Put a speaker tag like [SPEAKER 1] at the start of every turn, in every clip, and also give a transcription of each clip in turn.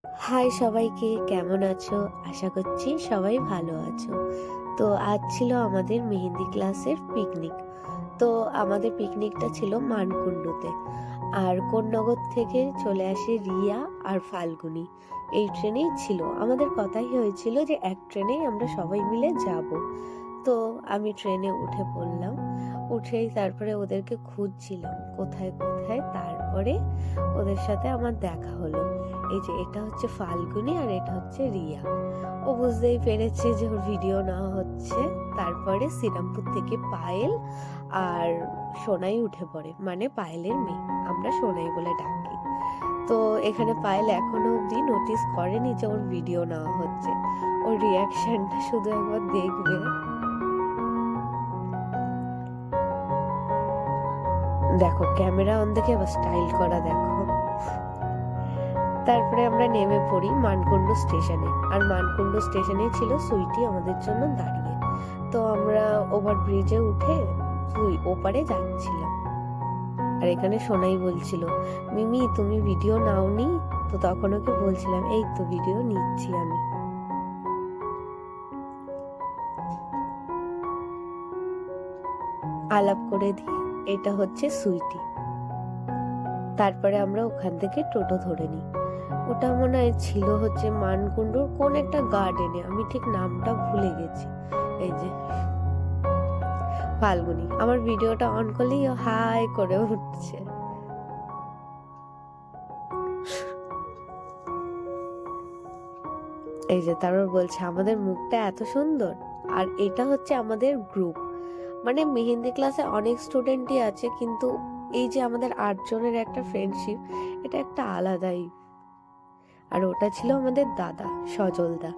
[SPEAKER 1] High সবাইকে, কেমন আছো? আশা করছি সবাই ভালো আছো। তো আজ ছিল আমাদের মেহেন্দি ক্লাসের পিকনিক। তো আমাদের পিকনিকটা ছিল মানকুণ্ডুতে। আর কোন্নগর থেকে চলে আসে রিয়া আর ফাল্গুনি। এই ট্রেনেই ছিল, আমাদের কথাই হয়েছিল যে এক ট্রেনেই আমরা সবাই মিলে যাব। তো আমি ট্রেনে উঠে পড়লাম। উঠেই তারপরে ওদেরকে খুঁজছিলাম কোথায় কোথায়। তারপরে ওদের সাথে আমার দেখা হলো। এই যে এটা হচ্ছে ফাল্গুনি আর এটা হচ্ছে রিয়া। ও বুঝতেই পেরেছে যে ওর ভিডিও নেওয়া হচ্ছে। তারপরে শ্রীরামপুর থেকে পায়েল আর সোনাই উঠে পড়ে, মানে পায়েলের মেয়ে, আমরা সোনাই বলে ডাকি। তো এখানে পায়েল এখনো অব্দি নোটিস করেনি যে ওর ভিডিও নেওয়া হচ্ছে। ওর রিয়াকশনটা শুধু একবার দেখবে। দেখো ক্যামেরা অন দেখে আবার স্টাইল করা দেখো। তারপরে আমরা নেমে পড়ি মানকুণ্ডু স্টেশনে। আর মানকুণ্ডু স্টেশনে ছিল সুইটি আমাদের জন্য দাঁড়িয়ে। তো আমরা ওভার ব্রিজে উঠে ওপারে যাচ্ছিলাম। আর এখানে সোনাই বলছিল, মিমি তুমি ভিডিও নাওনি? তো তখন ওকে বলছিলাম এই তো ভিডিও নিচ্ছি আমি। আলাপ করে দিই, এটা হচ্ছে সুইটি। তারপরে আমরা ওখান থেকে টোটো ধরে নিই। ওটা মনে হয় ছিল হচ্ছে মানকুণ্ডুর কোন একটা গার্ডেনে, আমি ঠিক নামটা ভুলে গেছি। এই যে ফাল্গুনি আমার ভিডিওটা অন করলেই হাই করে উঠছে। এই যে তারপর বলছে আমাদের মুখটা এত সুন্দর। আর এটা হচ্ছে আমাদের গ্রুপ, মানে মেহেন্দি ক্লাসে অনেক স্টুডেন্টই আছে, কিন্তু এই যে আমাদের 8 জনের একটা ফ্রেন্ডশিপ, এটা একটা আলাদাই। আর ওটা ছিল আমাদের দাদা সজলদা,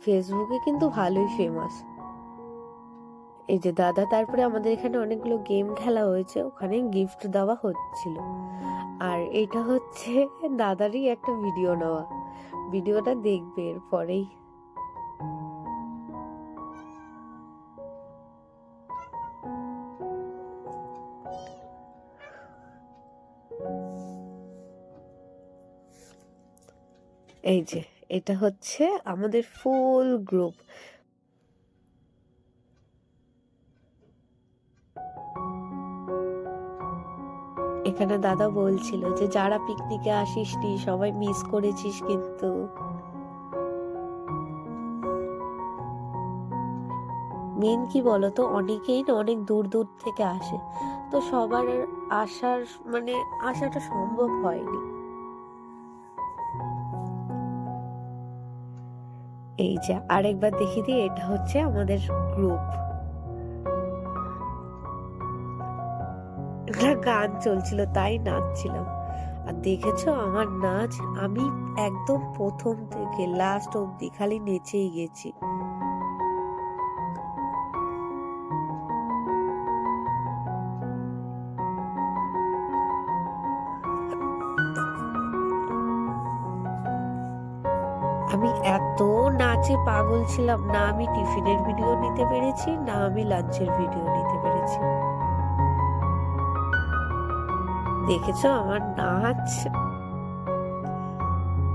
[SPEAKER 1] ফেসবুকে কিন্তু ভালোই ফেমাস। এই যে দাদা। তারপরে আমাদের এখানে অনেকগুলো গেম খেলা হয়েছে, ওখানে গিফট দেওয়া হচ্ছিল। আর এটা হচ্ছে দাদারই একটা ভিডিও নেওয়া, ভিডিওটা দেখবে এরপরেই। এই যে এটা হচ্ছে আমাদের ফুল গ্রুপ। এখানে দাদা বলছিল যে যারা পিকনিকে আসিসনি সবাই মিস করেছিস, কিন্তু মেন কি বলতো, অনেকেই না অনেক দূর দূর থেকে আসে, তো সবার আসার মানে আসাটা সম্ভব হয়নি। এই যে আরেকবার দেখিয়ে দিই, এটা হচ্ছে আমাদের গ্রুপ। একটা গান চলছিল তাই নাচছিলাম। আর দেখেছো আমার নাচ, আমি একদম প্রথম থেকে লাস্ট অব্দি খালি নেচেই গেছি। আমি এত নাচে পাগল ছিলাম না, আমি টিফিনের ভিডিও নিতে পেরেছি না আমি লাঞ্চের ভিডিও নিতে পেরেছি। দেখেছো আমার নাচ।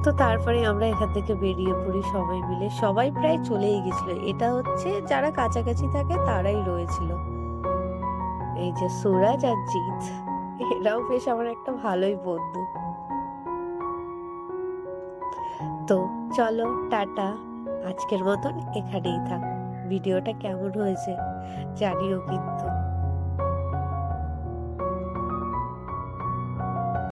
[SPEAKER 1] তো তারপরে আমরা এখান থেকে বেরিয়ে পড়ি সবাই মিলে, সবাই প্রায় চলেই গেছিল। এটা হচ্ছে যারা কাছাকাছি থাকে তারাই রয়েছিল। এই যে সুরাজ আর জিৎ, এরাও বেশ আমার একটা ভালোই বন্ধু। তো চলো টাটা, আজকের মতন এখানেই থাক। ভিডিওটা কেমন হয়েছে জানিও কিন্তু।